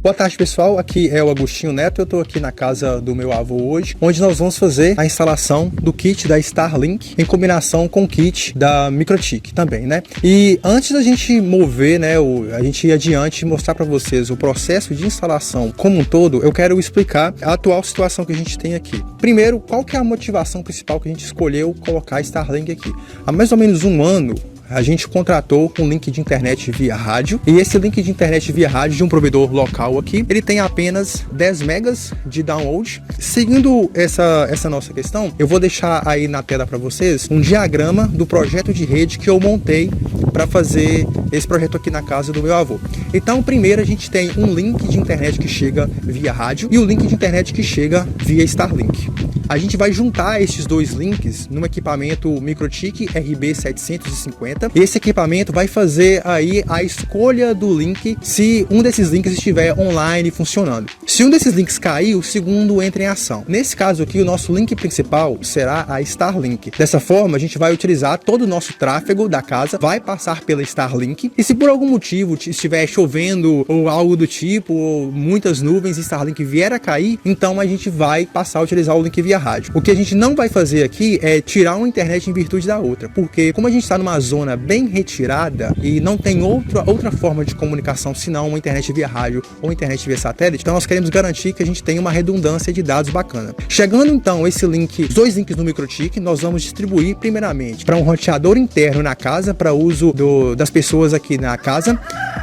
Boa tarde, pessoal, aqui é o Agostinho Neto, eu estou aqui na casa do meu avô hoje, onde nós vamos fazer a instalação do kit da Starlink em combinação com o kit da Microtik também, né? E antes da gente mover, né, a gente ir adiante e mostrar para vocês o processo de instalação como um todo, eu quero explicar a atual situação que a gente tem aqui. Primeiro, qual que é a motivação principal que a gente escolheu colocar a Starlink aqui? Há mais ou menos um ano, a gente contratou um link de internet via rádio, e esse link de internet via rádio de um provedor local aqui, ele tem apenas 10 megas de download. Seguindo essa nossa questão, eu vou deixar aí na tela para vocês um diagrama do projeto de rede que eu montei para fazer esse projeto aqui na casa do meu avô. Então, primeiro a gente tem um link de internet que chega via rádio e o link de internet que chega via Starlink. A gente vai juntar esses dois links num equipamento Microtik RB750. Esse equipamento vai fazer aí a escolha do link se um desses links estiver online funcionando. Se um desses links cair, o segundo entra em ação. Nesse caso aqui, o nosso link principal será a Starlink. Dessa forma, a gente vai utilizar todo o nosso tráfego da casa, vai passar pela Starlink, e se por algum motivo estiver chovendo ou algo do tipo, ou muitas nuvens e Starlink vier a cair, então a gente vai passar a utilizar o link via rádio. O que a gente não vai fazer aqui é tirar uma internet em virtude da outra, porque como a gente está numa zona bem retirada e não tem outra forma de comunicação senão uma internet via rádio ou internet via satélite, então nós queremos garantir que a gente tenha uma redundância de dados bacana. Chegando então esse link, os dois links no Microtik, nós vamos distribuir primeiramente para um roteador interno na casa, para uso das pessoas aqui na casa,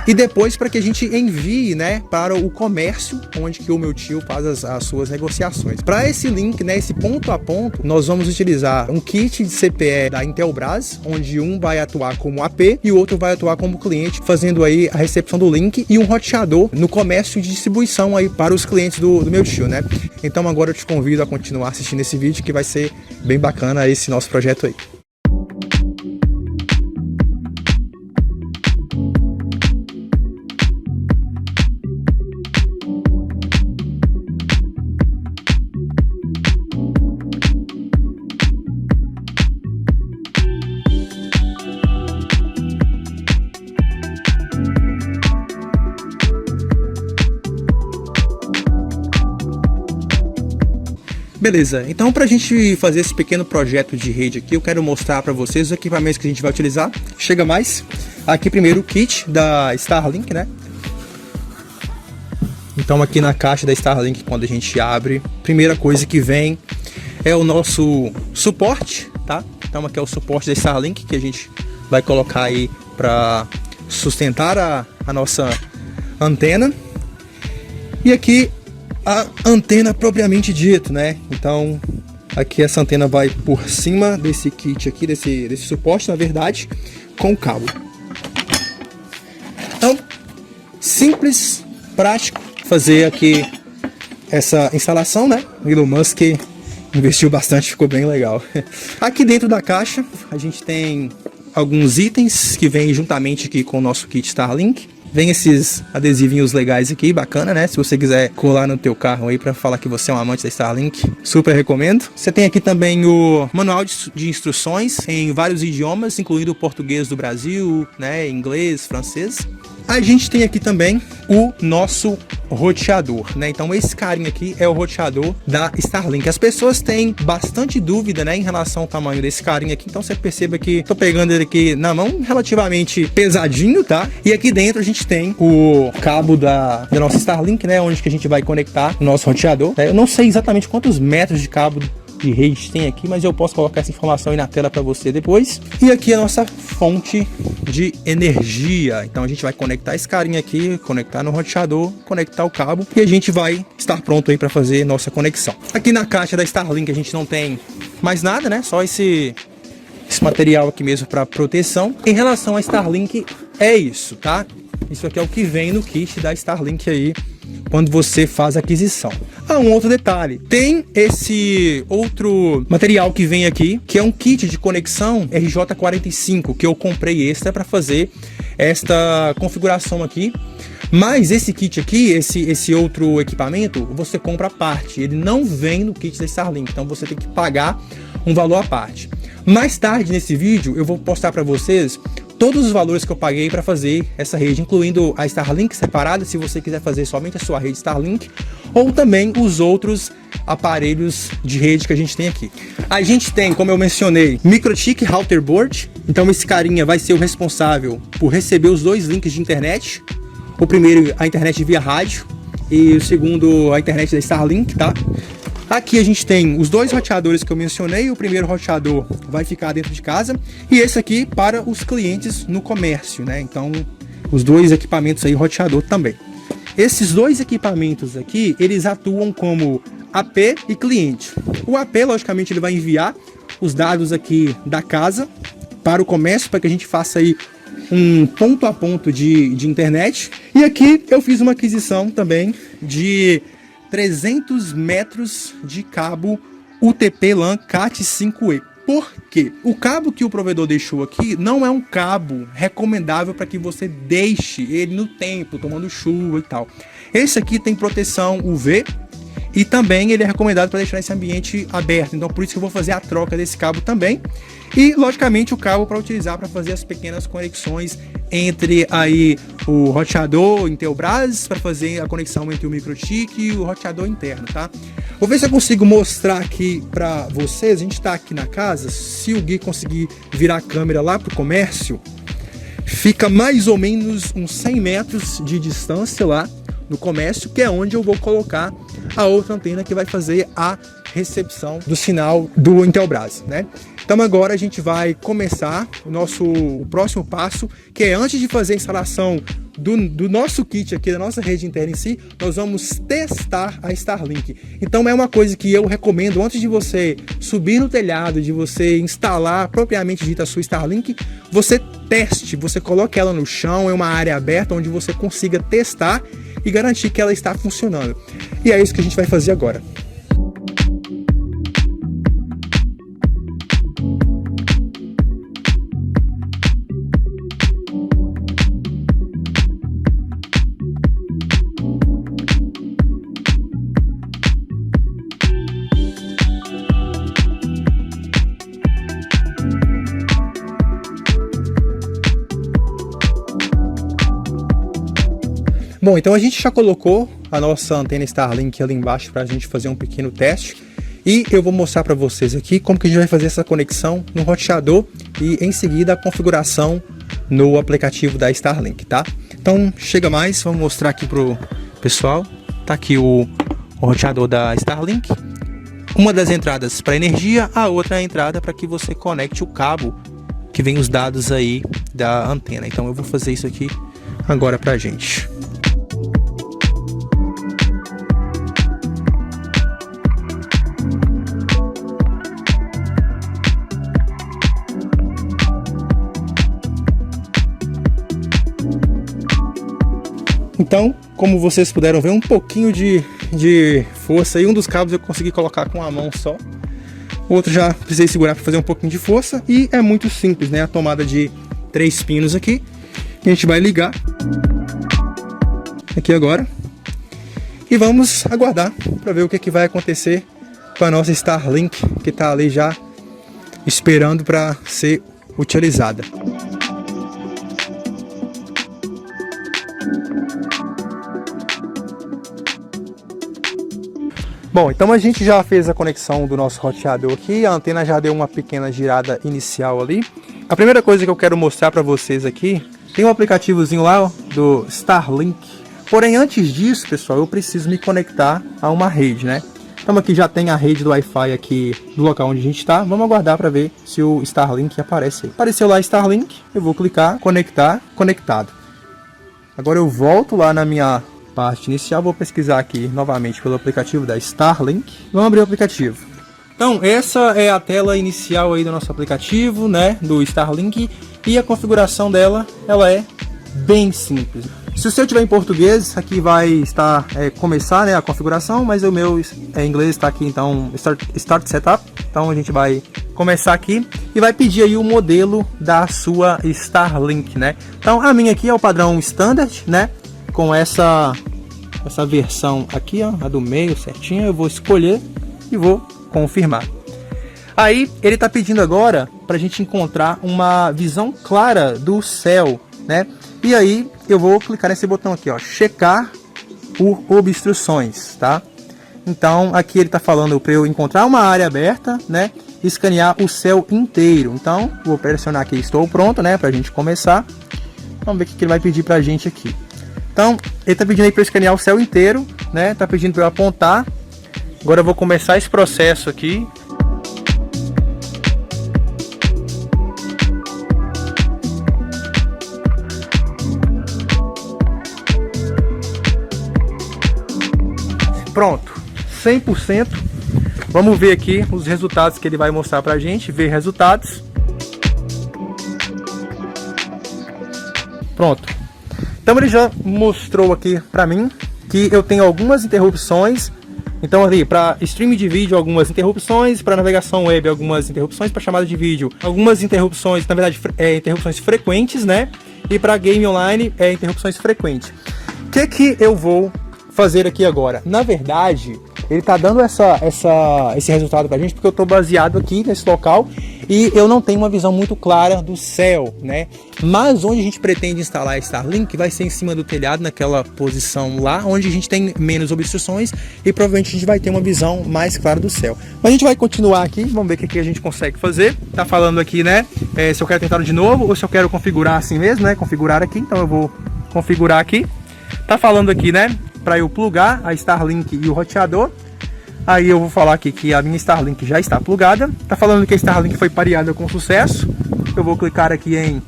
e depois para que a gente envie, né, para o comércio onde que o meu tio faz as suas negociações. Para esse link, né, esse ponto a ponto, nós vamos utilizar um kit de CPE da Intelbras, onde um vai atuar como AP e o outro vai atuar como cliente, fazendo aí a recepção do link, e um roteador no comércio de distribuição aí para os clientes do meu tio, né? Então agora eu te convido a continuar assistindo esse vídeo, que vai ser bem bacana esse nosso projeto aí. Beleza, então para a gente fazer esse pequeno projeto de rede aqui, eu quero mostrar para vocês os equipamentos que a gente vai utilizar. Chega mais. Aqui primeiro o kit da Starlink, né? Então aqui na caixa da Starlink, quando a gente abre, primeira coisa que vem é o nosso suporte, tá? Então aqui é o suporte da Starlink que a gente vai colocar aí para sustentar a nossa antena. E aqui a antena propriamente dito, né? Então aqui essa antena vai por cima desse kit aqui, desse suporte, na verdade, com o cabo. Então, simples, prático fazer aqui essa instalação, né? O Elon Musk investiu bastante, ficou bem legal. Aqui dentro da caixa a gente tem alguns itens que vêm juntamente aqui com o nosso kit Starlink. Vem esses adesivinhos legais aqui, bacana, né? Se você quiser colar no teu carro aí para falar que você é um amante da Starlink, super recomendo. Você tem aqui também o manual de instruções em vários idiomas, incluindo o português do Brasil, né? Inglês, francês. A gente tem aqui também o nosso roteador, né? Então esse carinha aqui é o roteador da Starlink. As pessoas têm bastante dúvida, né, em relação ao tamanho desse carinha aqui. Então você perceba que tô pegando ele aqui na mão, relativamente pesadinho, tá? E aqui dentro a gente tem o cabo da nossa Starlink, né, onde que a gente vai conectar o nosso roteador. Eu não sei exatamente quantos metros de cabo de rede tem aqui, mas eu posso colocar essa informação aí na tela para você depois. E aqui a nossa fonte de energia. Então a gente vai conectar esse carinha aqui, conectar no roteador, conectar o cabo, e a gente vai estar pronto aí para fazer nossa conexão. Aqui na caixa da Starlink a gente não tem mais nada, né? Só esse material aqui mesmo para proteção. Em relação à Starlink, é isso, tá? Isso aqui é o que vem no kit da Starlink aí, quando você faz a aquisição. Um outro detalhe, tem esse outro material que vem aqui, que é um kit de conexão RJ45, que eu comprei extra para fazer esta configuração aqui. Mas esse kit aqui, esse outro equipamento, você compra à parte, ele não vem no kit da Starlink, então você tem que pagar um valor à parte. Mais tarde nesse vídeo eu vou postar para vocês todos os valores que eu paguei para fazer essa rede, incluindo a Starlink separada, se você quiser fazer somente a sua rede Starlink, ou também os outros aparelhos de rede que a gente tem aqui. A gente tem, como eu mencionei, MikroTik Router Board. Então esse carinha vai ser o responsável por receber os dois links de internet. O primeiro, a internet via rádio, e o segundo, a internet da Starlink, tá? Aqui a gente tem os dois roteadores que eu mencionei. O primeiro roteador vai ficar dentro de casa e esse aqui para os clientes no comércio, né? Então, os dois equipamentos aí, roteador também. Esses dois equipamentos aqui, eles atuam como AP e cliente. O AP, logicamente, ele vai enviar os dados aqui da casa para o comércio, para que a gente faça aí um ponto a ponto de internet. E aqui eu fiz uma aquisição também de 300 metros de cabo UTP LAN Cat5e. Por quê? O cabo que o provedor deixou aqui não é um cabo recomendável para que você deixe ele no tempo, tomando chuva e tal. Esse aqui tem proteção UV e também ele é recomendado para deixar esse ambiente aberto. Então por isso que eu vou fazer a troca desse cabo também. E logicamente o cabo para utilizar para fazer as pequenas conexões entre aí o roteador Intelbras, para fazer a conexão entre o MikroTik e o roteador interno, tá? Vou ver se eu consigo mostrar aqui para vocês. A gente está aqui na casa. Se o Gui conseguir virar a câmera lá para o comércio, fica mais ou menos uns 100 metros de distância lá no comércio, que é onde eu vou colocar a outra antena que vai fazer a recepção do sinal do Intelbras, né? Então agora a gente vai começar o próximo passo, que é antes de fazer a instalação do nosso kit aqui, da nossa rede interna em si, nós vamos testar a Starlink. Então é uma coisa que eu recomendo antes de você subir no telhado, de você instalar propriamente dita a sua Starlink, você teste, você coloque ela no chão, é uma área aberta onde você consiga testar e garantir que ela está funcionando. E é isso que a gente vai fazer agora. Bom, então a gente já colocou a nossa antena Starlink ali embaixo para a gente fazer um pequeno teste. E eu vou mostrar para vocês aqui como que a gente vai fazer essa conexão no roteador e em seguida a configuração no aplicativo da Starlink, tá? Então chega mais, vamos mostrar aqui pro pessoal. Tá aqui o roteador da Starlink. Uma das entradas para energia, a outra é a entrada para que você conecte o cabo que vem os dados aí da antena. Então eu vou fazer isso aqui agora pra gente. Então, como vocês puderam ver, um pouquinho de força, e um dos cabos eu consegui colocar com a mão só, o outro já precisei segurar para fazer um pouquinho de força, e é muito simples, né? A tomada de 3 pinos aqui, a gente vai ligar aqui agora, e vamos aguardar para ver o que vai acontecer com a nossa Starlink, que está ali já esperando para ser utilizada. Bom, então a gente já fez a conexão do nosso roteador aqui, a antena já deu uma pequena girada inicial ali. A primeira coisa que eu quero mostrar para vocês aqui, tem um aplicativozinho lá, ó, do Starlink. Porém, antes disso, pessoal, eu preciso me conectar a uma rede, né? Então aqui já tem a rede do Wi-Fi aqui do local onde a gente está. Vamos aguardar para ver se o Starlink aparece aí. Apareceu lá Starlink, eu vou clicar, conectar, conectado. Agora eu volto lá na minha parte inicial, vou pesquisar aqui novamente pelo aplicativo da Starlink. Vamos abrir o aplicativo. Então essa é a tela inicial aí do nosso aplicativo, né, do Starlink, e a configuração dela, ela é bem simples. Se o seu tiver em português, aqui vai estar começar, né, a configuração, mas o meu em inglês está aqui, então start Setup. Então a gente vai começar aqui e vai pedir aí o modelo da sua Starlink, né? Então a minha aqui é o padrão Standard, né, com essa versão aqui, ó, a do meio certinho. Eu vou escolher e vou confirmar. Aí ele está pedindo agora para a gente encontrar uma visão clara do céu, né? E aí eu vou clicar nesse botão aqui, ó, checar por obstruções, tá? Então aqui ele está falando para eu encontrar uma área aberta, né? Escanear o céu inteiro. Então vou pressionar aqui, estou pronto, né? Para a gente começar. Vamos ver o que ele vai pedir para a gente aqui. Então ele está pedindo aí para eu escanear o céu inteiro, né? Está pedindo para eu apontar. Agora eu vou começar esse processo aqui. Pronto, 100%. Vamos ver aqui os resultados que ele vai mostrar pra gente, ver resultados. Pronto. Então ele já mostrou aqui pra mim que eu tenho algumas interrupções. Então ali, para streaming de vídeo, algumas interrupções, para navegação web, algumas interrupções, para chamada de vídeo, algumas interrupções, na verdade, interrupções frequentes, né? E para game online, interrupções frequentes. O que eu vou fazer aqui agora? Na verdade, ele tá dando esse resultado pra gente porque eu tô baseado aqui nesse local e eu não tenho uma visão muito clara do céu, né? Mas onde a gente pretende instalar a Starlink vai ser em cima do telhado, naquela posição lá, onde a gente tem menos obstruções e provavelmente a gente vai ter uma visão mais clara do céu. Mas a gente vai continuar aqui, vamos ver o que a gente consegue fazer. Tá falando aqui, né? Se eu quero tentar de novo ou se eu quero configurar assim mesmo, né? Configurar aqui, então eu vou configurar aqui. Tá falando aqui, né? Para eu plugar a Starlink e o roteador. Aí eu vou falar aqui que a minha Starlink já está plugada. Tá falando que a Starlink foi pareada com sucesso. Eu vou clicar aqui em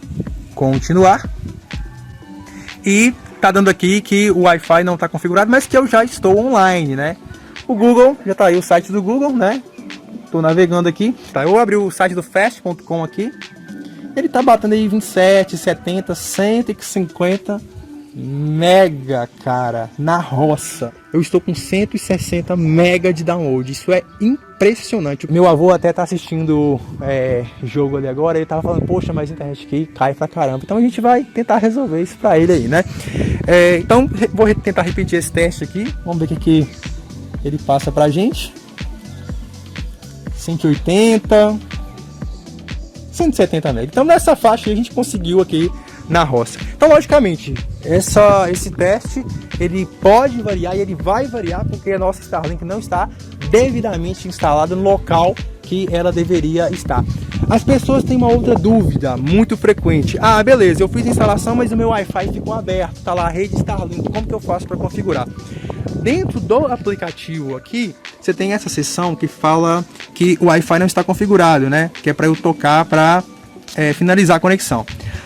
continuar. E tá dando aqui que o Wi-Fi não está configurado, mas que eu já estou online, né? O Google, já tá aí o site do Google, né? Tô navegando aqui. Tá, eu abri o site do fast.com aqui. Ele tá batendo aí 27, 70, 150 mega, cara, na roça. Eu estou com 160 mega de download. Isso é impressionante. Meu avô até tá assistindo jogo ali agora. Ele tava falando, poxa, mas a internet aqui cai pra caramba. Então a gente vai tentar resolver isso pra ele aí, né? Então vou tentar repetir esse teste aqui. Vamos ver o que ele passa pra gente. 180, 170 mega. Então nessa faixa a gente conseguiu aqui na roça. Então logicamente esse teste ele pode variar e ele vai variar porque a nossa Starlink não está devidamente instalada no local que ela deveria estar. As pessoas têm uma outra dúvida muito frequente. Ah, beleza, eu fiz a instalação, mas o meu Wi-Fi ficou aberto, tá lá a rede Starlink, como que eu faço para configurar? Dentro do aplicativo aqui, você tem essa seção que fala que o Wi-Fi não está configurado, né? Que é para eu tocar para finalizar a conexão.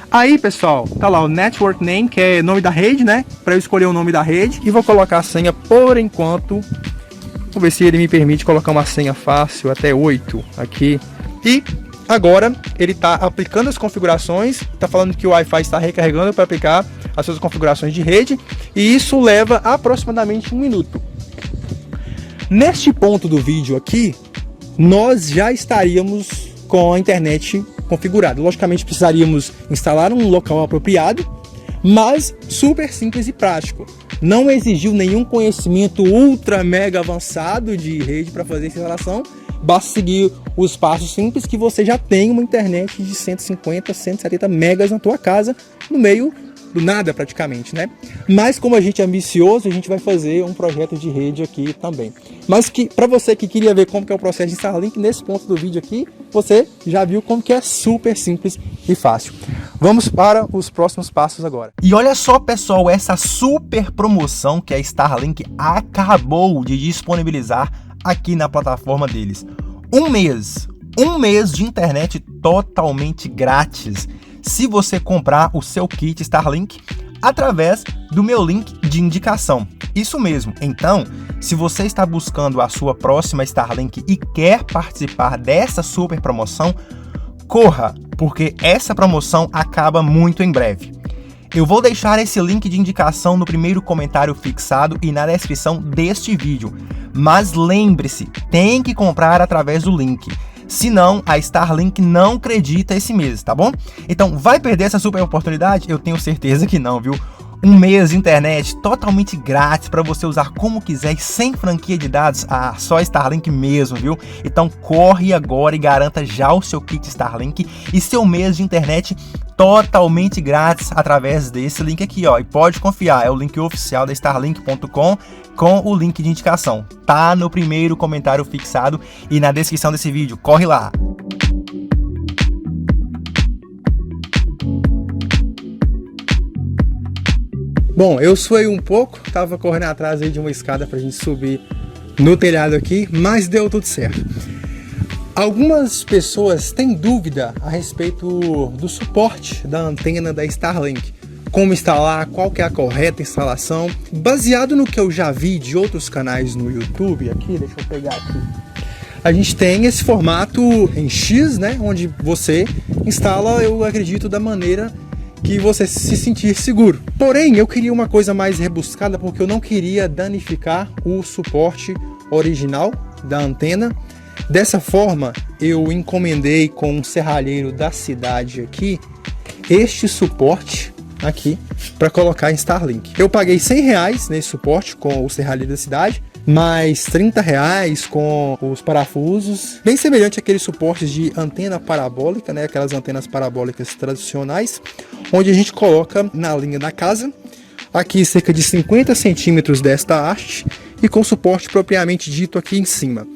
Aí, pessoal, tá lá o Network Name, que é nome da rede, né? Para eu escolher o nome da rede. E vou colocar a senha por enquanto. Vou ver se ele me permite colocar uma senha fácil, até 8 aqui. E agora ele está aplicando as configurações. Está falando que o Wi-Fi está recarregando para aplicar as suas configurações de rede. E isso leva aproximadamente 1 minuto. Neste ponto do vídeo aqui, nós já estaríamos com a internet configurado. Logicamente precisaríamos instalar um local apropriado, mas super simples e prático. Não exigiu nenhum conhecimento ultra mega avançado de rede para fazer essa instalação. Basta seguir os passos simples que você já tem uma internet de 150, 170 megas na tua casa, no meio do nada praticamente, né? Mas como a gente é ambicioso, a gente vai fazer um projeto de rede aqui também. Mas que para você que queria ver como que é o processo de Starlink, nesse ponto do vídeo aqui, você já viu como que é super simples e fácil. Vamos para os próximos passos agora. E olha só, pessoal, essa super promoção que a Starlink acabou de disponibilizar aqui na plataforma deles. Um mês de internet totalmente grátis se você comprar o seu kit Starlink através do meu link de indicação. Isso mesmo. Então, se você está buscando a sua próxima Starlink e quer participar dessa super promoção, corra, porque essa promoção acaba muito em breve. Eu vou deixar esse link de indicação no primeiro comentário fixado e na descrição deste vídeo. Mas lembre-se, tem que comprar através do link. Senão, a Starlink não acredita esse mês, tá bom? Então, vai perder essa super oportunidade? Eu tenho certeza que não, viu? um mês de internet totalmente grátis para você usar como quiser e sem franquia de dados. Só Starlink mesmo, viu? Então corre agora e garanta já o seu kit Starlink e seu mês de internet totalmente grátis através desse link aqui, ó. E pode confiar, é o link oficial da Starlink.com com o link de indicação. Tá no primeiro comentário fixado e na descrição desse vídeo. Corre lá! Bom, eu suei um pouco, tava correndo atrás aí de uma escada pra gente subir no telhado aqui, mas deu tudo certo. Algumas pessoas têm dúvida a respeito do suporte da antena da Starlink. Como instalar, qual que é a correta instalação. Baseado no que eu já vi de outros canais no YouTube, aqui, deixa eu pegar aqui. A gente tem esse formato em X, né, onde você instala, eu acredito, da maneira que você se sentir seguro. Porém, eu queria uma coisa mais rebuscada porque eu não queria danificar o suporte original da antena. Dessa forma, eu encomendei com um serralheiro da cidade aqui este suporte aqui para colocar em Starlink. Eu paguei R$100 nesse suporte com o serralheiro da cidade, mais R$30 com os parafusos, bem semelhante àqueles suportes de antena parabólica, né? Aquelas antenas parabólicas tradicionais, onde a gente coloca na linha da casa, aqui cerca de 50 centímetros desta haste e com suporte propriamente dito aqui em cima.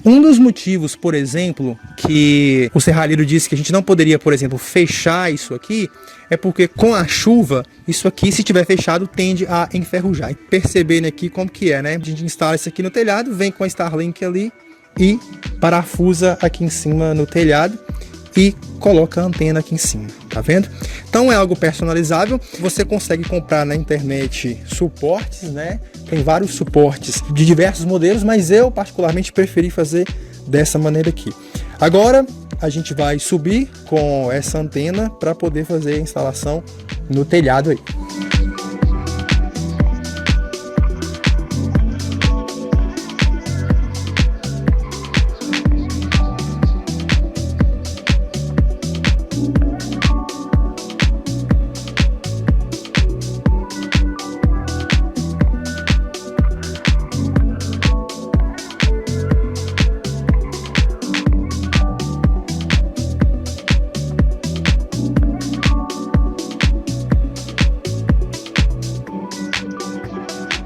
Um dos motivos, por exemplo, que o serralheiro disse que a gente não poderia, por exemplo, fechar isso aqui, é porque com a chuva, isso aqui, se tiver fechado, tende a enferrujar. E percebendo aqui como que é, né? A gente instala isso aqui no telhado, vem com a Starlink ali e parafusa aqui em cima no telhado e coloca a antena aqui em cima, tá vendo? Então é algo personalizável, você consegue comprar na internet suportes, né? Tem vários suportes de diversos modelos, mas eu particularmente preferi fazer dessa maneira aqui. Agora a gente vai subir com essa antena para poder fazer a instalação no telhado aí.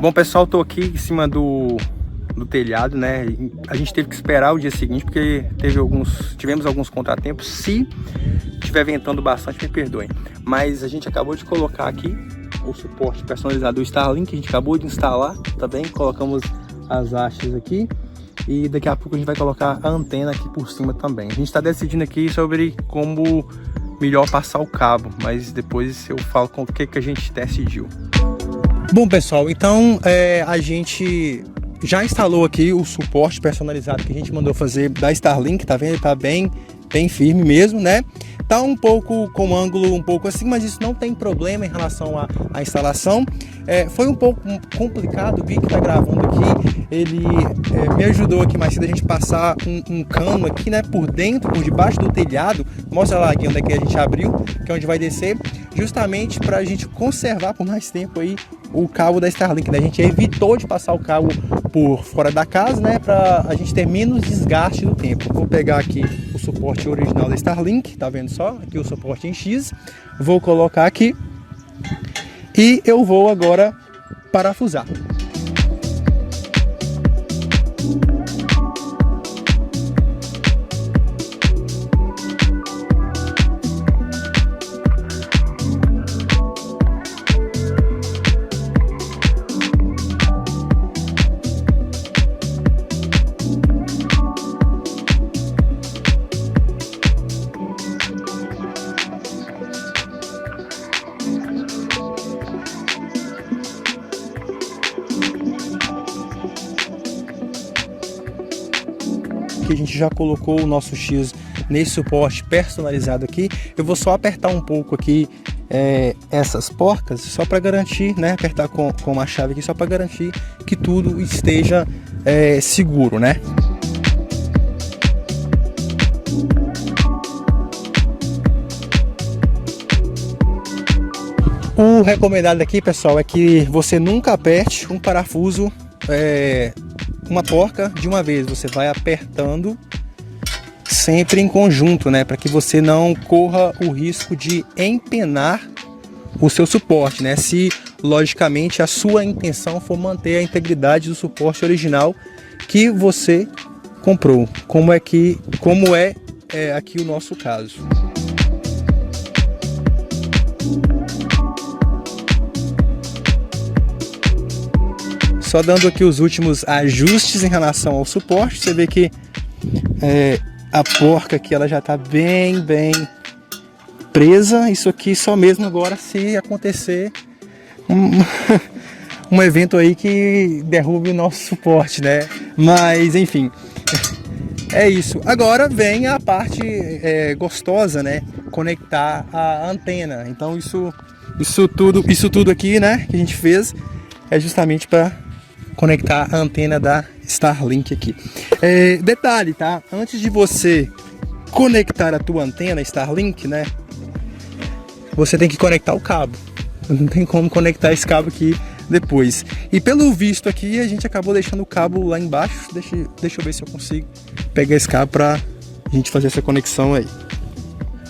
Bom, pessoal, tô aqui em cima do telhado, né? A gente teve que esperar o dia seguinte porque tivemos alguns contratempos. Se estiver ventando bastante, me perdoem. Mas a gente acabou de colocar aqui o suporte personalizado do Starlink, a gente acabou de instalar, tá bem? Colocamos as hastes aqui e daqui a pouco a gente vai colocar a antena aqui por cima também. A gente está decidindo aqui sobre como melhor passar o cabo, mas depois eu falo com o que a gente decidiu. Bom, pessoal, então a gente já instalou aqui o suporte personalizado que a gente mandou fazer da Starlink, tá vendo? Ele tá bem firme mesmo, né? Tá um pouco com ângulo um pouco assim, mas isso não tem problema em relação à instalação. Foi um pouco complicado, o Gui que tá gravando aqui, ele me ajudou aqui mais cedo a gente passar um cano aqui, né, por dentro, por debaixo do telhado. Mostra lá aqui onde é que a gente abriu, que é onde vai descer, justamente para a gente conservar por mais tempo aí o cabo da Starlink, né? A gente evitou de passar o cabo por fora da casa, né, para a gente ter menos desgaste do tempo. Vou pegar aqui o suporte original da Starlink, tá vendo só? Aqui o suporte em X, vou colocar aqui e eu vou agora parafusar. Que a gente já colocou o nosso X nesse suporte personalizado aqui. Eu vou só apertar um pouco aqui essas porcas, só para garantir, né? Apertar com uma chave aqui, só para garantir que tudo esteja seguro, né? O recomendado aqui, pessoal, é que você nunca aperte um parafuso, uma porca de uma vez. Você vai apertando sempre em conjunto, né? Para que você não corra o risco de empenar o seu suporte, né? Se, logicamente, a sua intenção for manter a integridade do suporte original que você comprou, como é aqui o nosso caso. Só dando aqui os últimos ajustes em relação ao suporte, você vê que a porca aqui ela já está bem presa. Isso aqui só mesmo agora se acontecer um evento aí que derrube o nosso suporte, né? Mas enfim, é isso. Agora vem a parte gostosa, né? Conectar a antena. Então isso tudo aqui, né, que a gente fez é justamente para conectar a antena da Starlink aqui. Detalhe, tá? Antes de você conectar a tua antena Starlink, né, você tem que conectar o cabo. Não tem como conectar esse cabo aqui depois. E pelo visto aqui, a gente acabou deixando o cabo lá embaixo. Deixa eu ver se eu consigo pegar esse cabo para a gente fazer essa conexão aí.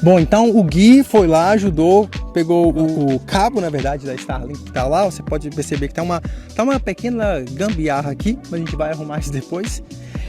Bom, então o Gui foi lá, ajudou, pegou o cabo, na verdade, da Starlink que tá lá. Você pode perceber que tá uma pequena gambiarra aqui, mas a gente vai arrumar isso depois.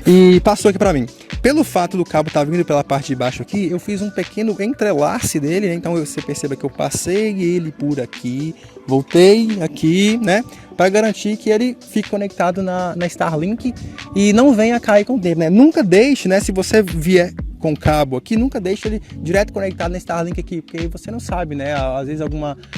E passou aqui para mim. Pelo fato do cabo estar vindo pela parte de baixo aqui, eu fiz um pequeno entrelace dele, né? Então você perceba que eu passei ele por aqui, voltei aqui, né? Para garantir que ele fique conectado na Starlink e não venha cair com o tempo, né? Nunca deixe, né? Se você vier com cabo aqui, nunca deixe ele direto conectado na Starlink aqui, porque você não sabe, né? Às vezes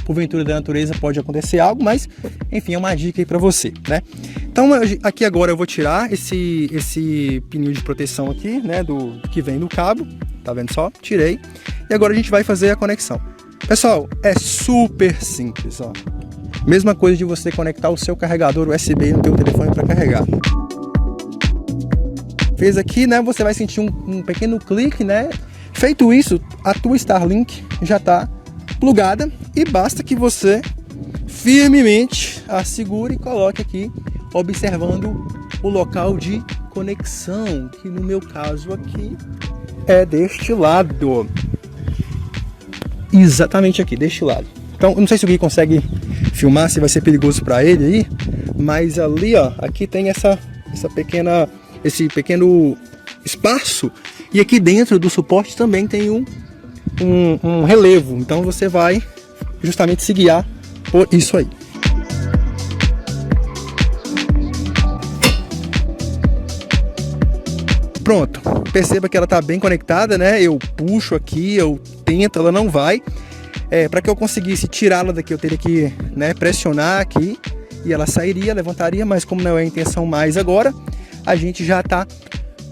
porventura da natureza pode acontecer algo, mas enfim, é uma dica aí para você, né? Então aqui agora eu vou tirar esse pininho de proteção aqui, né? Do que vem do cabo, tá vendo só? Tirei. E agora a gente vai fazer a conexão. Pessoal, é super simples, ó. Mesma coisa de você conectar o seu carregador USB no teu telefone para carregar. Fez aqui, né? Você vai sentir um pequeno clique, né? Feito isso, a tua Starlink já está plugada e basta que você firmemente a segure e coloque aqui, observando o local de conexão, que no meu caso aqui é deste lado. Exatamente aqui, deste lado. Então, eu não sei se o Gui consegue filmar, se vai ser perigoso para ele aí, mas ali, ó, aqui tem esse pequeno espaço, e aqui dentro do suporte também tem um relevo. Então você vai justamente se guiar por isso aí. Pronto, perceba que ela está bem conectada, né? Eu puxo aqui, eu tento, ela não vai. Para que eu conseguisse tirá-la daqui, eu teria que, né, pressionar aqui e ela sairia, levantaria, mas como não é a intenção mais agora, a gente já está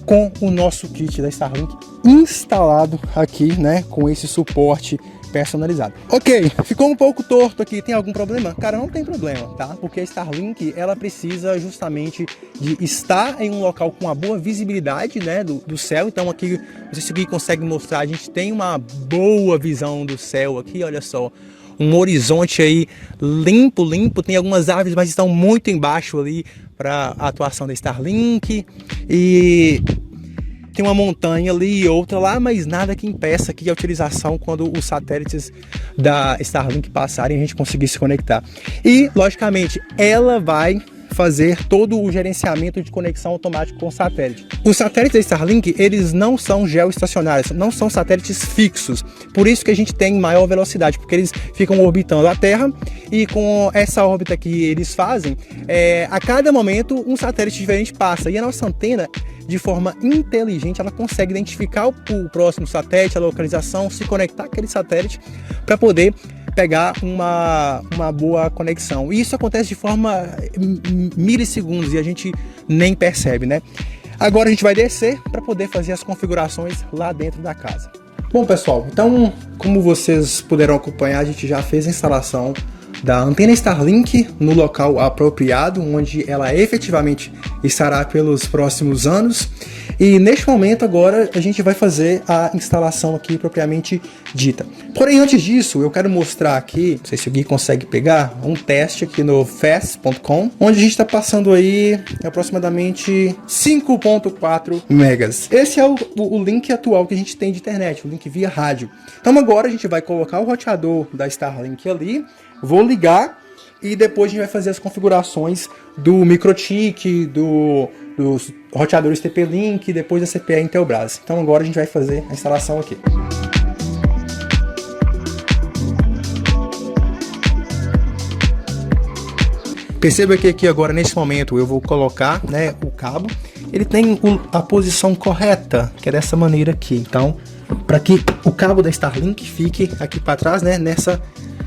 com o nosso kit da Starlink instalado aqui, né, com esse suporte personalizado. Ok, ficou um pouco torto aqui, tem algum problema? Cara, não tem problema, tá? Porque a Starlink, ela precisa justamente de estar em um local com uma boa visibilidade, né, do céu. Então aqui, não sei se alguém consegue mostrar, a gente tem uma boa visão do céu aqui, olha só. Um horizonte aí limpo, tem algumas árvores, mas estão muito embaixo ali para a atuação da Starlink. E tem uma montanha ali e outra lá, mas nada que impeça aqui a utilização quando os satélites da Starlink passarem e a gente conseguir se conectar. E, logicamente, ela vai fazer todo o gerenciamento de conexão automático com o satélite. Os satélites da Starlink, eles não são geoestacionários, não são satélites fixos. Por isso que a gente tem maior velocidade, porque eles ficam orbitando a Terra e com essa órbita que eles fazem, a cada momento um satélite diferente passa. E a nossa antena, de forma inteligente, ela consegue identificar o próximo satélite, a localização, se conectar àquele satélite para poder pegar uma boa conexão. E isso acontece de forma milissegundos e a gente nem percebe, né? Agora a gente vai descer para poder fazer as configurações lá dentro da casa. Bom, pessoal, então, como vocês puderam acompanhar, a gente já fez a instalação da antena Starlink no local apropriado, onde ela efetivamente estará pelos próximos anos. E neste momento agora a gente vai fazer a instalação aqui propriamente dita. Porém, antes disso, eu quero mostrar aqui, não sei se o Gui consegue pegar, um teste aqui no fast.com, onde a gente está passando aí aproximadamente 5.4 megas. Esse é o link atual que a gente tem de internet, o link via rádio. Então agora a gente vai colocar o roteador da Starlink ali, vou ligar e depois a gente vai fazer as configurações do MikroTik, dos roteadores TP-Link e depois da CPE Intelbras. Então agora a gente vai fazer a instalação aqui. Perceba que aqui agora nesse momento eu vou colocar, né, o cabo. Ele tem a posição correta, que é dessa maneira aqui. Então, para que o cabo da Starlink fique aqui para trás, né, nessa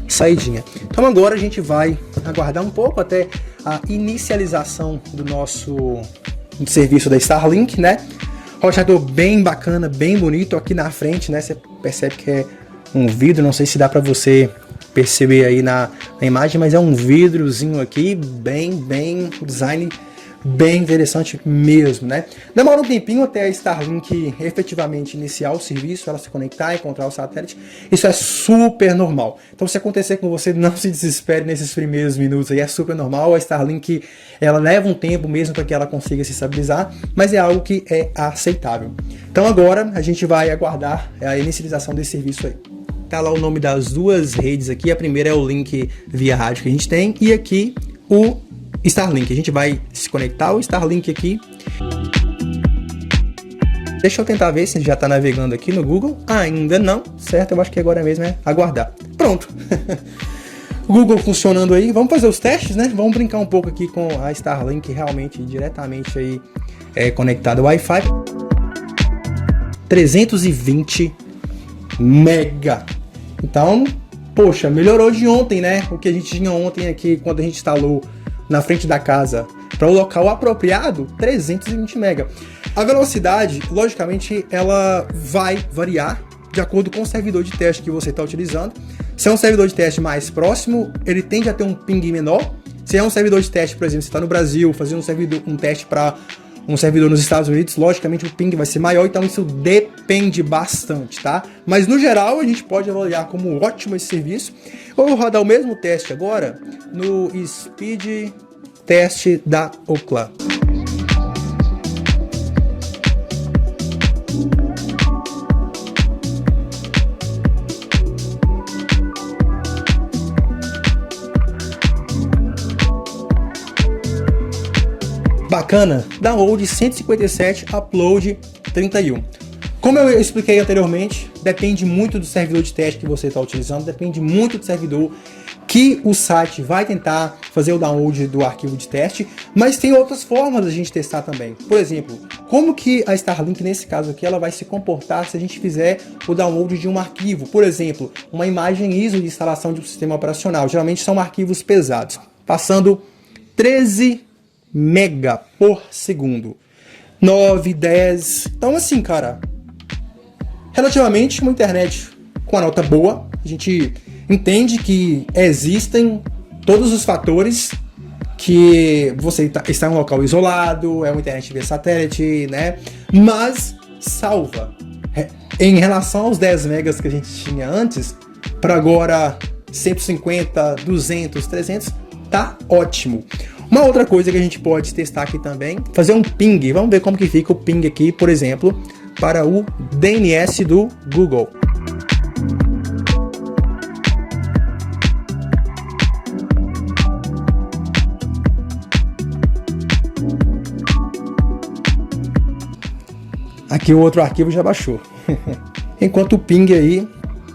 saidinha. Então agora a gente vai aguardar um pouco até a inicialização do nosso serviço da Starlink, né? Roteador bem bacana, bem bonito aqui na frente, né? Você percebe que é um vidro, não sei se dá para você perceber aí na imagem, mas é um vidrozinho aqui, bem design bem interessante mesmo, né? Demora um tempinho até a Starlink efetivamente iniciar o serviço, ela se conectar, encontrar o satélite. Isso é super normal. Então, se acontecer com você, não se desespere nesses primeiros minutos aí, é super normal. A Starlink, ela leva um tempo mesmo para que ela consiga se estabilizar, mas é algo que é aceitável. Então, agora a gente vai aguardar a inicialização desse serviço aí. Tá lá o nome das duas redes aqui. A primeira é o link via rádio que a gente tem e aqui o Starlink. A gente vai se conectar o Starlink aqui. Deixa eu tentar ver se já está navegando aqui no Google. Ainda não, certo? Eu acho que agora mesmo é aguardar. Pronto. O Google funcionando aí. Vamos fazer os testes, né? Vamos brincar um pouco aqui com a Starlink realmente diretamente aí conectada ao Wi-Fi. 320 mega. Então, poxa, melhorou de ontem, né? O que a gente tinha ontem aqui quando a gente instalou na frente da casa para o local apropriado, 320 mega. A velocidade, logicamente, ela vai variar de acordo com o servidor de teste que você está utilizando. Se é um servidor de teste mais próximo, ele tende a ter um ping menor. Se é um servidor de teste, por exemplo, você está no Brasil fazendo um teste para um servidor nos Estados Unidos, logicamente o ping vai ser maior, então isso depende bastante, tá? Mas no geral a gente pode avaliar como ótimo esse serviço. Eu vou rodar o mesmo teste agora no Speed Test da Ookla. Bacana, download 157, upload 31. Como eu expliquei anteriormente, depende muito do servidor de teste que você está utilizando, depende muito do servidor que o site vai tentar fazer o download do arquivo de teste, mas tem outras formas da gente testar também. Por exemplo, como que a Starlink, nesse caso aqui, ela vai se comportar se a gente fizer o download de um arquivo, por exemplo, uma imagem ISO de instalação de um sistema operacional. Geralmente são arquivos pesados, passando 13 mega por segundo, 9, 10. Então assim, cara, relativamente uma internet com a nota boa. A gente entende que existem todos os fatores que você está em um local isolado, é uma internet via satélite, né? Mas salva. Em relação aos 10 megas que a gente tinha antes, para agora 150, 200, 300, tá ótimo. Uma outra coisa que a gente pode testar aqui também, fazer um ping. Vamos ver como que fica o ping aqui, por exemplo, para o DNS do Google. Aqui o outro arquivo já baixou. Enquanto o ping aí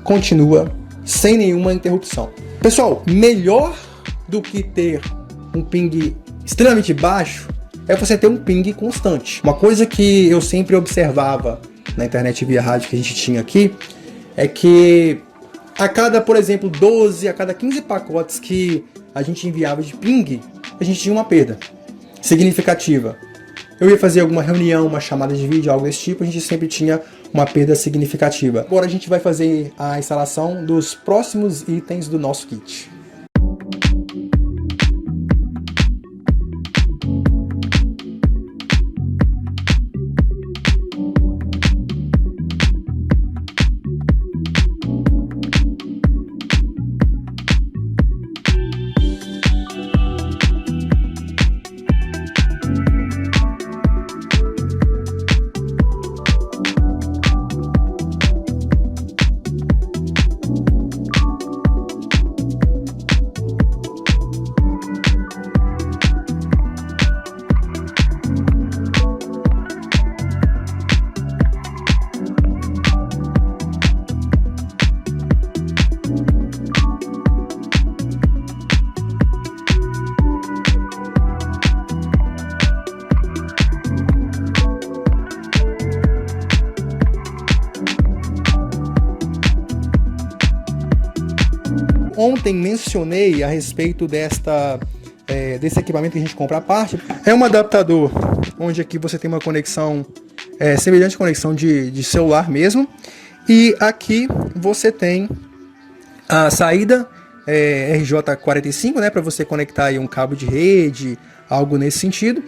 continua sem nenhuma interrupção. Pessoal, melhor do que ter um ping extremamente baixo é você ter um ping constante. Uma coisa que eu sempre observava na internet via rádio que a gente tinha aqui é que a cada, por exemplo, 12, a cada 15 pacotes que a gente enviava de ping, a gente tinha uma perda significativa. Eu ia fazer alguma reunião, uma chamada de vídeo, algo desse tipo, a gente sempre tinha uma perda significativa. Agora a gente vai fazer a instalação dos próximos itens do nosso kit. ontem mencionei a respeito desse equipamento que a gente compra à parte. É um adaptador onde aqui você tem uma conexão semelhante à conexão de celular mesmo. E aqui você tem a saída RJ45, né, para você conectar aí um cabo de rede, algo nesse sentido.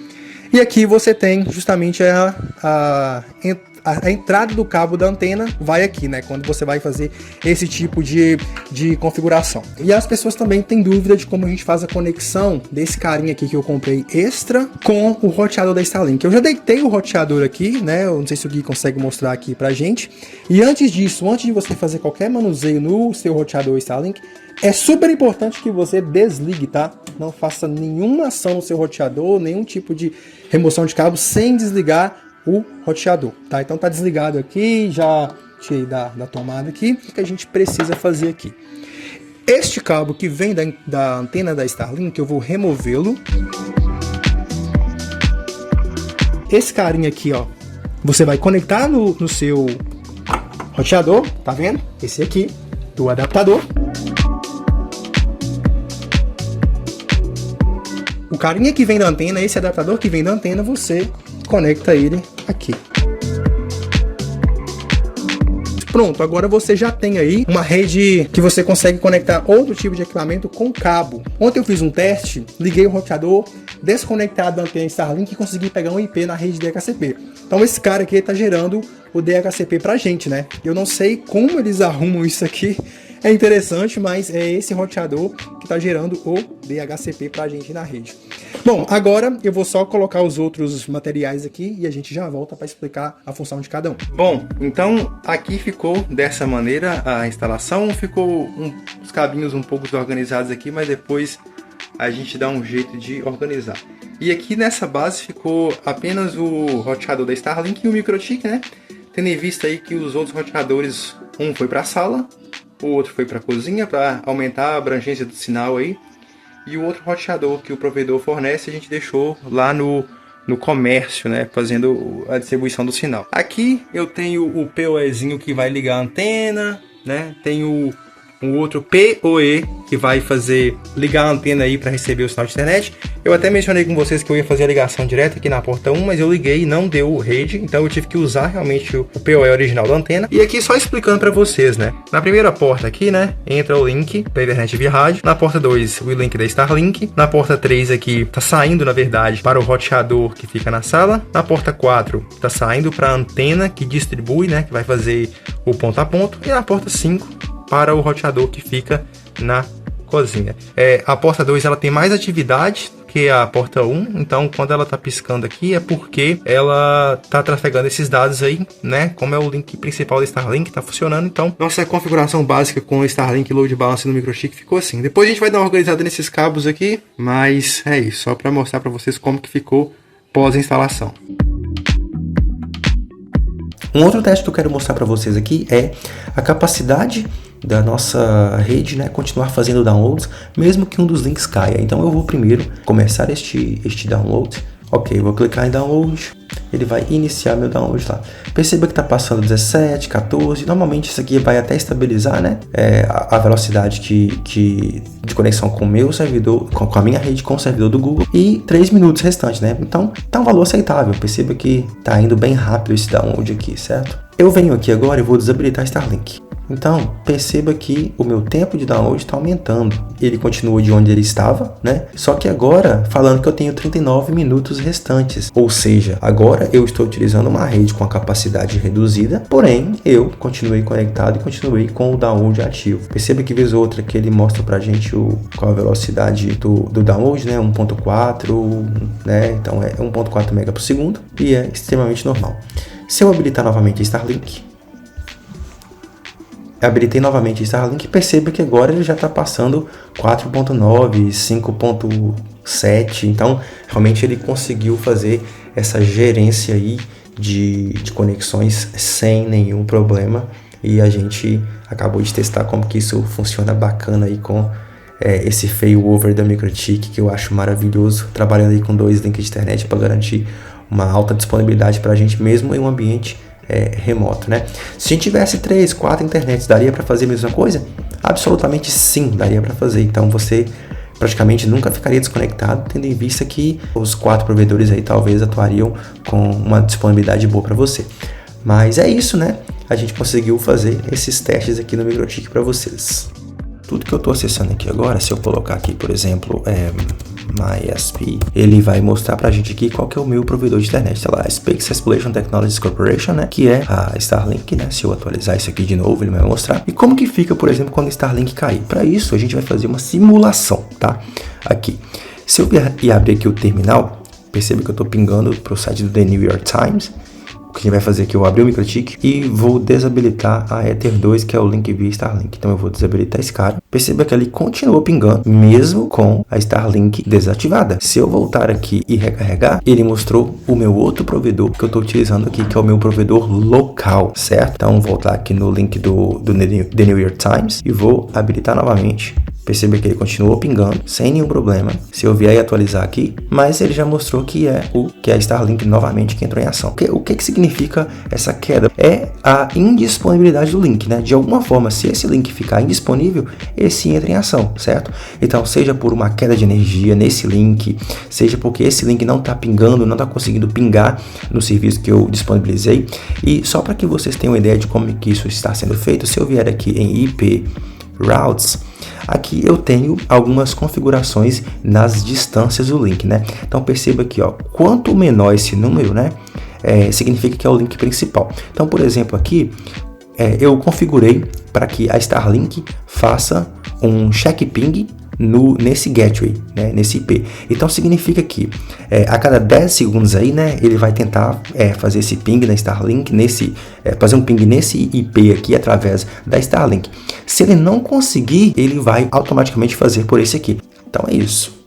E aqui você tem justamente a entrada do cabo da antena vai aqui, né? Quando você vai fazer esse tipo de configuração. E as pessoas também têm dúvida de como a gente faz a conexão desse carinha aqui que eu comprei extra com o roteador da Starlink. Eu já deitei o roteador aqui, né? Eu não sei se o Gui consegue mostrar aqui pra gente. E antes disso, antes de você fazer qualquer manuseio no seu roteador Starlink, é super importante que você desligue, tá? Não faça nenhuma ação no seu roteador, nenhum tipo de remoção de cabo sem desligar o roteador, tá? Então tá desligado aqui, já tirei da tomada aqui. O que a gente precisa fazer aqui? Este cabo que vem da antena da Starlink, eu vou removê-lo. Esse carinha aqui, ó, você vai conectar no seu roteador, tá vendo? Esse aqui, do adaptador. O carinha que vem da antena, esse adaptador que vem da antena, você conecta ele aqui. Pronto, agora você já tem aí uma rede que você consegue conectar outro tipo de equipamento com cabo. Ontem eu fiz um teste, liguei o roteador desconectado da antena Starlink e consegui pegar um IP na rede DHCP. Então esse cara aqui está gerando o DHCP pra gente, né? Eu não sei como eles arrumam isso aqui. É interessante, mas é esse roteador que está gerando o DHCP pra gente na rede. Bom, agora eu vou só colocar os outros materiais aqui e a gente já volta para explicar a função de cada um. Bom, então aqui ficou dessa maneira a instalação. Ficou os cabinhos um pouco desorganizados aqui, mas depois a gente dá um jeito de organizar. E aqui nessa base ficou apenas o roteador da Starlink e o microchip, né? Tendo em vista aí que os outros roteadores, um foi para a sala, o outro foi para a cozinha para aumentar a abrangência do sinal aí. E o outro roteador que o provedor fornece a gente deixou lá no comércio, né, fazendo a distribuição do sinal. Aqui eu tenho o PoEzinho que vai ligar a antena, né? Tenho um outro PoE que vai ligar a antena aí para receber o sinal de internet. Eu até mencionei com vocês que eu ia fazer a ligação direta aqui na porta 1, mas eu liguei e não deu rede, então eu tive que usar realmente o PoE original da antena. E aqui só explicando para vocês, né? Na primeira porta aqui, né, entra o link da internet via rádio. Na porta 2, o link da Starlink. Na porta 3 aqui tá saindo, na verdade, para o roteador que fica na sala. Na porta 4 tá saindo para a antena que distribui, né, que vai fazer o ponto a ponto. E na porta 5 para o roteador que fica na cozinha. A porta 2 ela tem mais atividade que a porta 1, então quando ela está piscando aqui é porque ela está trafegando esses dados aí, né? Como é o link principal da Starlink, está funcionando, então nossa configuração básica com o Starlink Load Balance no microchip ficou assim. Depois a gente vai dar uma organizada nesses cabos aqui, mas é isso, só para mostrar para vocês como que ficou pós-instalação. Um outro teste que eu quero mostrar para vocês aqui é a capacidade da nossa rede, né, continuar fazendo downloads, mesmo que um dos links caia. Então eu vou primeiro começar este download. Ok, vou clicar em download, ele vai iniciar meu download lá. Perceba que está passando 17, 14, normalmente isso aqui vai até estabilizar, né, a velocidade de conexão com o meu servidor, com a minha rede com o servidor do Google, e 3 minutos restantes, né, então tá um valor aceitável. Perceba que tá indo bem rápido esse download aqui, certo? Eu venho aqui agora e vou desabilitar Starlink. Então, perceba que o meu tempo de download está aumentando. Ele continua de onde ele estava, né? Só que agora, falando que eu tenho 39 minutos restantes. Ou seja, agora eu estou utilizando uma rede com a capacidade reduzida, porém, eu continuei conectado e continuei com o download ativo. Perceba que vez ou outra que ele mostra pra gente qual a velocidade do download, né? 1.4, né? Então é 1.4 MB por segundo e é extremamente normal. Se eu habilitar novamente a Starlink, habilitei novamente o Starlink, perceba que agora ele já está passando 4.9, 5.7, então realmente ele conseguiu fazer essa gerência aí de conexões sem nenhum problema, e a gente acabou de testar como que isso funciona bacana aí com esse failover da Microtik, que eu acho maravilhoso, trabalhando aí com 2 links de internet para garantir uma alta disponibilidade para a gente mesmo em um ambiente remoto, né? Se a gente tivesse 3, 4 internets, daria para fazer a mesma coisa? Absolutamente sim, daria para fazer. Então você praticamente nunca ficaria desconectado, tendo em vista que os 4 provedores aí talvez atuariam com uma disponibilidade boa para você. Mas é isso, né? A gente conseguiu fazer esses testes aqui no MikroTik para vocês. Tudo que eu estou acessando aqui agora, se eu colocar aqui, por exemplo, MySP, ele vai mostrar pra gente aqui qual que é o meu provedor de internet. Tá lá, Space Exploration Technologies Corporation, né? Que é a Starlink, né? Se eu atualizar isso aqui de novo, ele vai mostrar. E como que fica, por exemplo, quando a Starlink cair? Para isso, a gente vai fazer uma simulação, tá? Aqui. Se eu abrir aqui o terminal, perceba que eu estou pingando para o site do The New York Times. O que a gente vai fazer aqui, eu abrir o MikroTik e vou desabilitar a Ether 2, que é o link via Starlink. Então eu vou desabilitar esse cara. Perceba que ele continua pingando, mesmo com a Starlink desativada. Se eu voltar aqui e recarregar, ele mostrou o meu outro provedor que eu estou utilizando aqui, que é o meu provedor local, certo? Então vou voltar aqui no link do The New York Times e vou habilitar novamente. Perceba que ele continuou pingando, sem nenhum problema, se eu vier e atualizar aqui, mas ele já mostrou que é a Starlink novamente que entrou em ação. O que significa essa queda? É a indisponibilidade do link, né? De alguma forma, se esse link ficar indisponível, ele sim entra em ação, certo? Então, seja por uma queda de energia nesse link, seja porque esse link não está pingando, não está conseguindo pingar no serviço que eu disponibilizei. E só para que vocês tenham uma ideia de como que isso está sendo feito, se eu vier aqui em IP Routes, aqui eu tenho algumas configurações nas distâncias do link, né? Então perceba aqui, ó, quanto menor esse número, né, significa que é o link principal. Então, por exemplo, aqui eu configurei para que a Starlink faça um check ping nesse gateway, né, nesse IP. Então significa que a cada 10 segundos aí, né, ele vai tentar fazer esse ping na Starlink, fazer um ping nesse IP aqui através da Starlink. Se ele não conseguir, ele vai automaticamente fazer por esse aqui. Então é isso.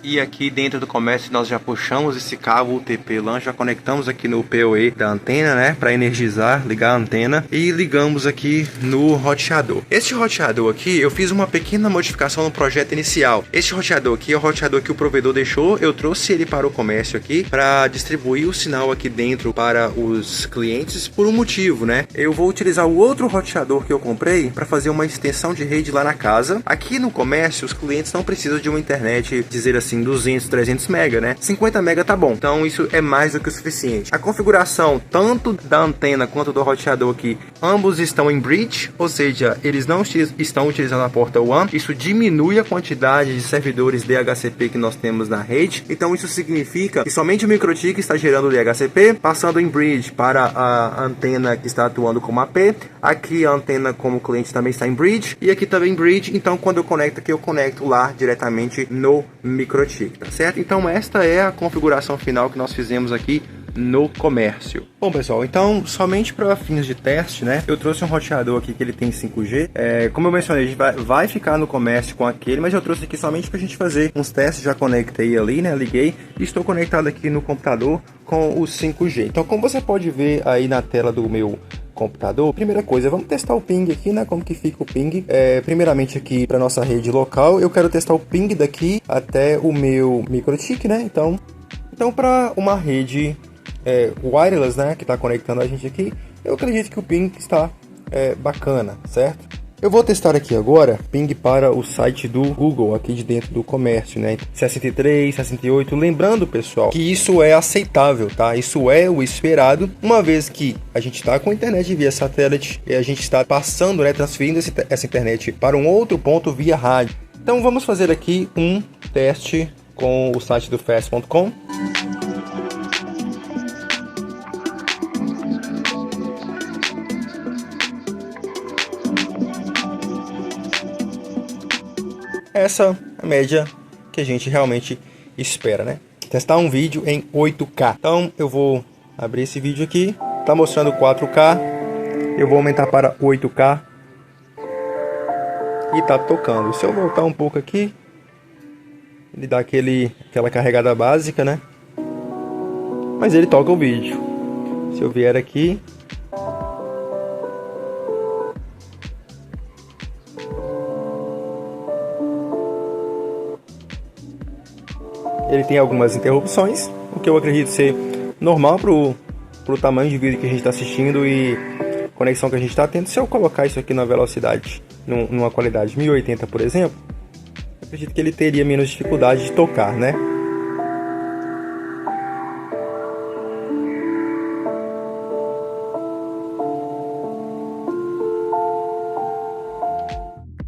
E aqui dentro do comércio nós já puxamos esse cabo UTP LAN, já conectamos aqui no PoE da antena, né, para energizar, ligar a antena, e ligamos aqui no roteador. Este roteador aqui, eu fiz uma pequena modificação no projeto inicial. Este roteador aqui é o roteador que o provedor deixou, eu trouxe ele para o comércio aqui para distribuir o sinal aqui dentro para os clientes por um motivo, né? Eu vou utilizar o outro roteador que eu comprei para fazer uma extensão de rede lá na casa. Aqui no comércio, os clientes não precisam de uma internet, dizer assim, 200, 300 mega, né? 50 mega tá bom. Então isso é mais do que o suficiente. A configuração tanto da antena quanto do roteador aqui, ambos estão em bridge, ou seja, eles não estão utilizando a porta WAN. Isso diminui a quantidade de servidores DHCP que nós temos na rede. Então isso significa que somente o MikroTik está gerando DHCP, passando em bridge para a antena que está atuando como AP. Aqui a antena como cliente também está em bridge e aqui também em bridge. Então quando eu conecto aqui, eu conecto lá diretamente no MikroTik. Tá certo? Então esta é a configuração final que nós fizemos aqui no comércio. Bom, pessoal, então somente para fins de teste, né, eu trouxe um roteador aqui que ele tem 5G. Como eu mencionei, a gente vai ficar no comércio com aquele, mas eu trouxe aqui somente para a gente fazer uns testes. Já conectei ali, né, liguei e estou conectado aqui no computador com o 5G. Então, como você pode ver aí na tela do meu computador, primeira coisa, vamos testar o ping aqui, né? Como que fica o ping? Primeiramente aqui para nossa rede local, eu quero testar o ping daqui até o meu MikroTik, né? Então para uma rede wireless, né, que está conectando a gente aqui, eu acredito que o ping está bacana, certo? Eu vou testar aqui agora ping para o site do Google aqui de dentro do comércio, né? 63, 68. Lembrando, pessoal, que isso é aceitável, tá? Isso é o esperado, uma vez que a gente está com a internet via satélite e a gente está passando, né, transferindo essa internet para um outro ponto via rádio. Então vamos fazer aqui um teste com o site do fast.com. Essa é a média que a gente realmente espera, né? Testar um vídeo em 8K. Então eu vou abrir esse vídeo aqui. Tá mostrando 4K. Eu vou aumentar para 8K. E tá tocando. Se eu voltar um pouco aqui, ele dá aquela carregada básica, né? Mas ele toca o vídeo. Se eu vier aqui, ele tem algumas interrupções, o que eu acredito ser normal pro tamanho de vídeo que a gente está assistindo e conexão que a gente está tendo. Se eu colocar isso aqui na velocidade numa qualidade 1080, por exemplo, acredito que ele teria menos dificuldade de tocar, né?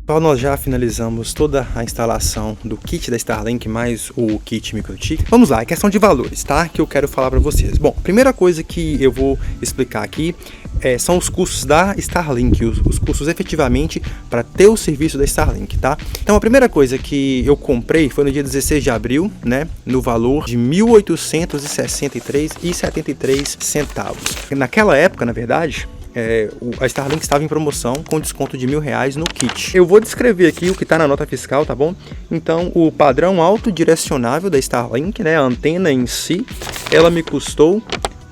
Então nós já finalizamos toda a instalação do kit da Starlink mais o kit MikroTik. Vamos lá, é questão de valores, tá? Que eu quero falar para vocês. Bom, primeira coisa que eu vou explicar aqui são os custos da Starlink, os custos efetivamente para ter o serviço da Starlink, tá? Então a primeira coisa que eu comprei foi no dia 16 de abril, né? No valor de R$ 1.863,73. Naquela época, na verdade, a Starlink estava em promoção com desconto de R$1.000 no kit. Eu vou descrever aqui o que está na nota fiscal, tá bom? Então, o padrão autodirecionável da Starlink, né, a antena em si, ela me custou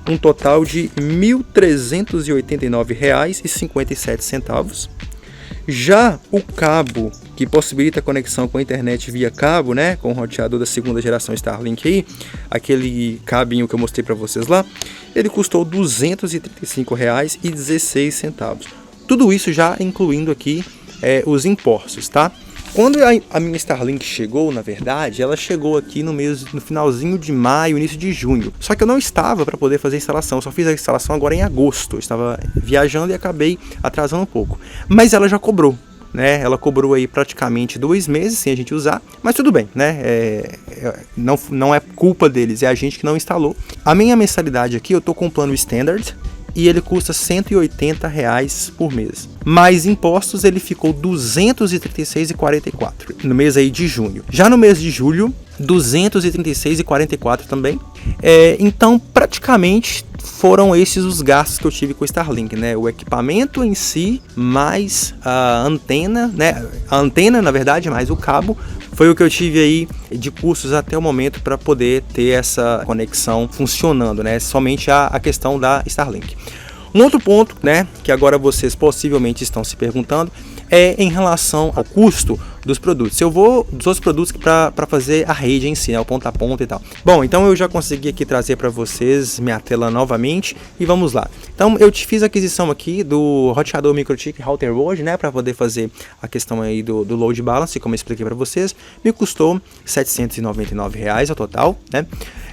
um total de R$ 1.389,57. Já o cabo que possibilita a conexão com a internet via cabo, né, com o roteador da segunda geração Starlink aí, aquele cabinho que eu mostrei para vocês lá, ele custou R$ 235,16. Tudo isso já incluindo aqui os impostos, tá? Quando a minha Starlink chegou, na verdade, ela chegou aqui no finalzinho de maio, início de junho. Só que eu não estava para poder fazer a instalação, só fiz a instalação agora em agosto. Eu estava viajando e acabei atrasando um pouco. Mas ela já cobrou, né? Ela cobrou aí praticamente 2 meses sem a gente usar, mas tudo bem, né? Não é culpa deles, é a gente que não instalou. A minha mensalidade aqui, eu tô com o plano Standard, e ele custa R$ 180 por mês. Mais impostos, ele ficou R$ 236,44 no mês aí de junho. Já no mês de julho, R$ 236,44 também. Então, praticamente, foram esses os gastos que eu tive com o Starlink, né? O equipamento em si, mais a antena, né? A antena, na verdade, mais o cabo, foi o que eu tive aí de custos até o momento para poder ter essa conexão funcionando, né? Somente a questão da Starlink. Um outro ponto, né, que agora vocês possivelmente estão se perguntando, é em relação ao custo dos produtos. Eu vou dos outros produtos para fazer a rede em si, né, o ponta a ponta e tal. Bom, então eu já consegui aqui trazer para vocês minha tela novamente e vamos lá. Então eu fiz a aquisição aqui do roteador MikroTik Router World, né, para poder fazer a questão aí do load balance, como eu expliquei para vocês. Me custou R$ 799 ao total, né?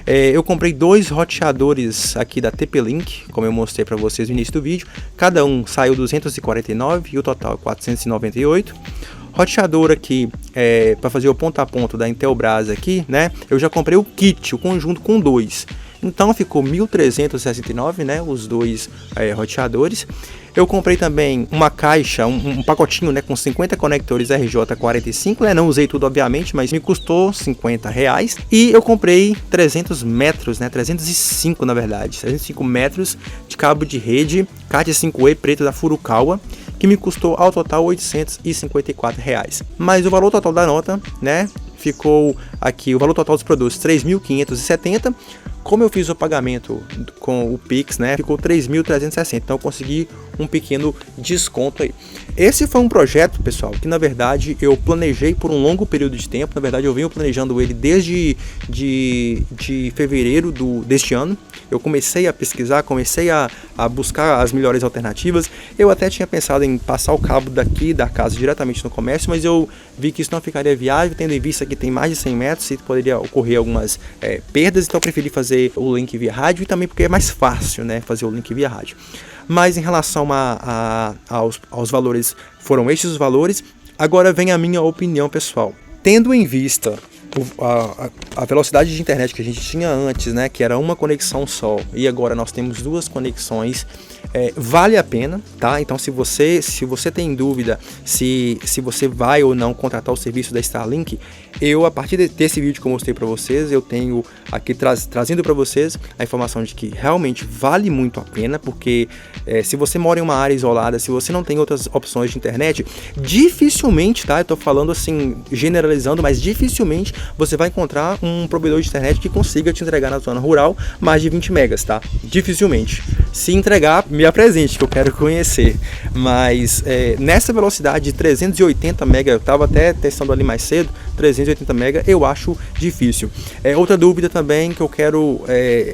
Eu comprei 2 roteadores aqui da TP-Link, como eu mostrei para vocês no início do vídeo. Cada um saiu 249 e o total é 498. Roteador aqui para fazer o ponta a ponta da Intelbras aqui, né? Eu já comprei o kit, o conjunto com 2. Então ficou 1.369, né? Os 2 roteadores. Eu comprei também uma caixa, um pacotinho, né, com 50 conectores RJ45, né? Não usei tudo, obviamente, mas me custou R$50. E eu comprei 300 metros, né? 305, na verdade. 305 metros de cabo de rede CAT5E preto da Furukawa, que me custou ao total R$854. Mas o valor total da nota, né, ficou aqui, o valor total dos produtos R$3.570. Como eu fiz o pagamento com o Pix, né, ficou R$3.360. Então eu consegui um pequeno desconto aí. Esse foi um projeto, pessoal, que na verdade eu planejei por um longo período de tempo. Na verdade eu venho planejando ele desde de fevereiro deste ano. Eu comecei a pesquisar, comecei a buscar as melhores alternativas. Eu até tinha pensado em passar o cabo daqui da casa diretamente no comércio, mas eu vi que isso não ficaria viável, tendo em vista que tem mais de 100 metros e poderia ocorrer algumas perdas. Então eu preferi fazer o link via rádio e também porque é mais fácil, né, fazer o link via rádio. Mas em relação aos valores, foram estes os valores. Agora vem a minha opinião pessoal. Tendo em vista a velocidade de internet que a gente tinha antes, né, que era uma conexão só, e agora nós temos 2 conexões, vale a pena, tá? Então se você tem dúvida se você vai ou não contratar o serviço da Starlink, a partir desse vídeo que eu mostrei para vocês, eu tenho aqui trazendo para vocês a informação de que realmente vale muito a pena, porque se você mora em uma área isolada, se você não tem outras opções de internet, dificilmente, tá? Eu tô falando assim, generalizando, mas dificilmente você vai encontrar um provedor de internet que consiga te entregar na zona rural mais de 20 megas, tá? Dificilmente. Se entregar, me me apresente, que eu quero conhecer. Mas nessa velocidade de 380 MB, eu estava até testando ali mais cedo, 380 MB, eu acho difícil. Outra dúvida também que eu quero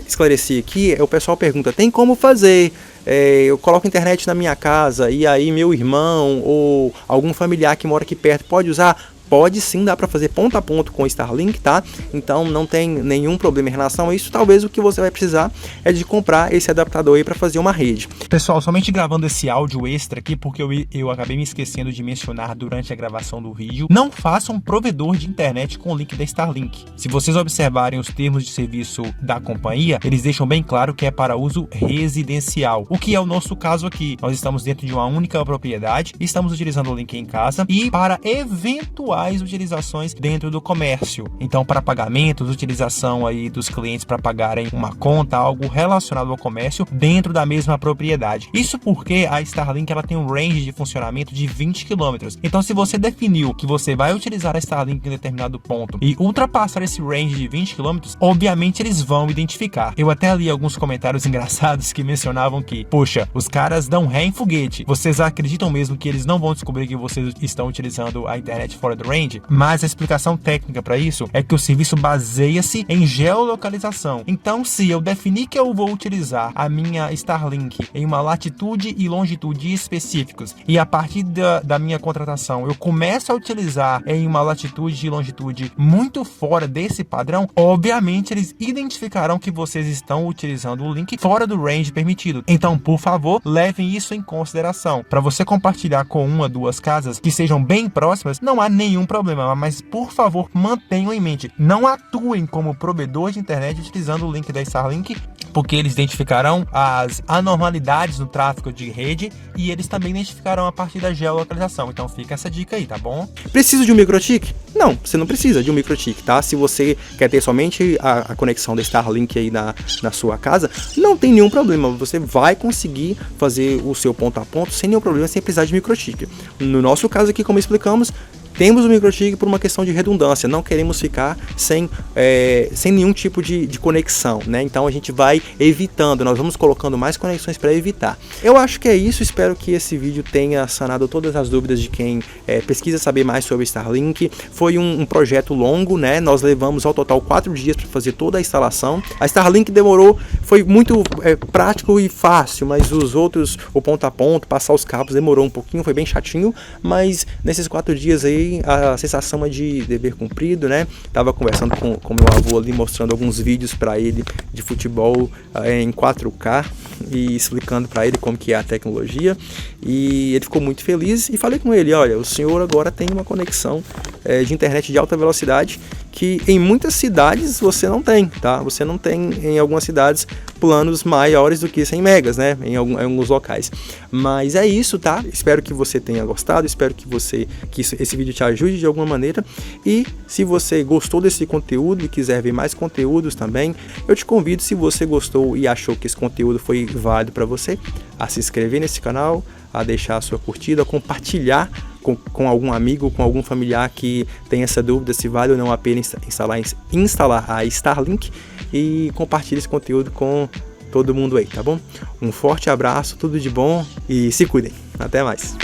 esclarecer aqui, o pessoal pergunta, tem como fazer? Eu coloco internet na minha casa e aí meu irmão ou algum familiar que mora aqui perto pode usar? Pode sim, dá para fazer ponto a ponto com o Starlink, tá? Então não tem nenhum problema em relação a isso. Talvez o que você vai precisar é de comprar esse adaptador aí para fazer uma rede. Pessoal, somente gravando esse áudio extra aqui, porque eu acabei me esquecendo de mencionar durante a gravação do vídeo. Não faça um provedor de internet com o link da Starlink. Se vocês observarem os termos de serviço da companhia, eles deixam bem claro que é para uso residencial. O que é o nosso caso aqui. Nós estamos dentro de uma única propriedade, estamos utilizando o link em casa e para eventuais utilizações dentro do comércio. Então, para pagamentos, utilização aí dos clientes para pagarem uma conta, algo relacionado ao comércio dentro da mesma propriedade. Isso porque a Starlink ela tem um range de funcionamento de 20 km. Então, se você definiu que você vai utilizar a Starlink em determinado ponto e ultrapassar esse range de 20 km, obviamente eles vão identificar. Eu até li alguns comentários engraçados que mencionavam que, poxa, os caras dão ré em foguete. Vocês acreditam mesmo que eles não vão descobrir que vocês estão utilizando a internet fora do range? Mas a explicação técnica para isso é que o serviço baseia-se em geolocalização. Então, se eu definir que eu vou utilizar a minha Starlink em uma latitude e longitude específicos e a partir da minha contratação eu começo a utilizar em uma latitude e longitude muito fora desse padrão, obviamente eles identificarão que vocês estão utilizando o link fora do range permitido. Então, por favor, levem isso em consideração. Para você compartilhar com uma ou duas casas que sejam bem próximas, não há nenhum problema, mas por favor, mantenham em mente, não atuem como provedor de internet utilizando o link da Starlink, porque eles identificarão as anormalidades no tráfego de rede e eles também identificarão a partir da geolocalização. Então fica essa dica aí, tá bom? Precisa de um microchip? Não, você não precisa de um microchip, tá? Se você quer ter somente a conexão da Starlink aí na sua casa, não tem nenhum problema, você vai conseguir fazer o seu ponto a ponto sem nenhum problema, sem precisar de microchip. No nosso caso aqui, como explicamos, temos o microchip por uma questão de redundância, não queremos ficar sem nenhum tipo de conexão, né? Então a gente vai evitando, nós vamos colocando mais conexões para evitar. Eu acho que é isso, espero que esse vídeo tenha sanado todas as dúvidas de quem pesquisa saber mais sobre Starlink. Foi um projeto longo, né? Nós levamos ao total 4 dias para fazer toda a instalação. A Starlink foi muito prático e fácil, mas os outros, o ponto a ponto, passar os cabos demorou um pouquinho, foi bem chatinho, mas nesses 4 dias aí a sensação é de dever cumprido, né? Tava conversando com meu avô ali, mostrando alguns vídeos para ele de futebol em 4K e explicando para ele como que é a tecnologia, e ele ficou muito feliz e falei com ele, olha, o senhor agora tem uma conexão de internet de alta velocidade que em muitas cidades você não tem, tá? Você não tem em algumas cidades planos maiores do que 100 megas, né? Em alguns locais. Mas é isso, tá? Espero que você tenha gostado, espero que esse vídeo te ajude de alguma maneira. E se você gostou desse conteúdo e quiser ver mais conteúdos também, eu te convido, se você gostou e achou que esse conteúdo foi válido para você, a se inscrever nesse canal, a deixar a sua curtida, a compartilhar com algum amigo, com algum familiar que tem essa dúvida se vale ou não a pena instalar a Starlink, e compartilhe esse conteúdo com todo mundo aí, tá bom? Um forte abraço, tudo de bom e se cuidem. Até mais.